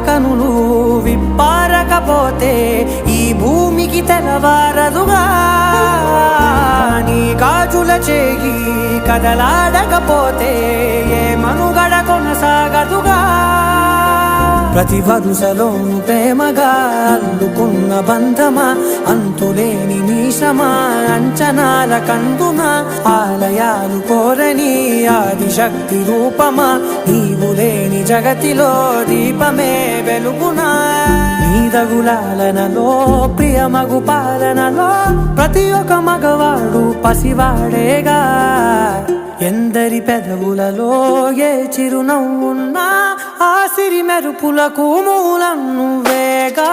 కనులు విప్పారకపోతే ఈ భూమికి తెలవారదుగా నీ గాజుల చేయి కదలాడకపోతే ఏ మనుగడ కొనసాగదుగా ప్రతి వరుసలోను ప్రేమగా అల్లుకున్న బంధమా అంతులేని నీశమా అంచనాల కందున ఆలయాలు కోరని ఆదిశక్తి రూపమా నీవు లేని జగతిలో దీపమే వెలుగునా నీదగులాలనలో ప్రియమగు పాలనలో ప్రతి ఒక్క మగవాడు పసివాడేగా ఎందరి పెదవులలో ఏ చిరునవ్వున్నా ఆ సిరి మెరుపులకు మూలం నువ్వేగా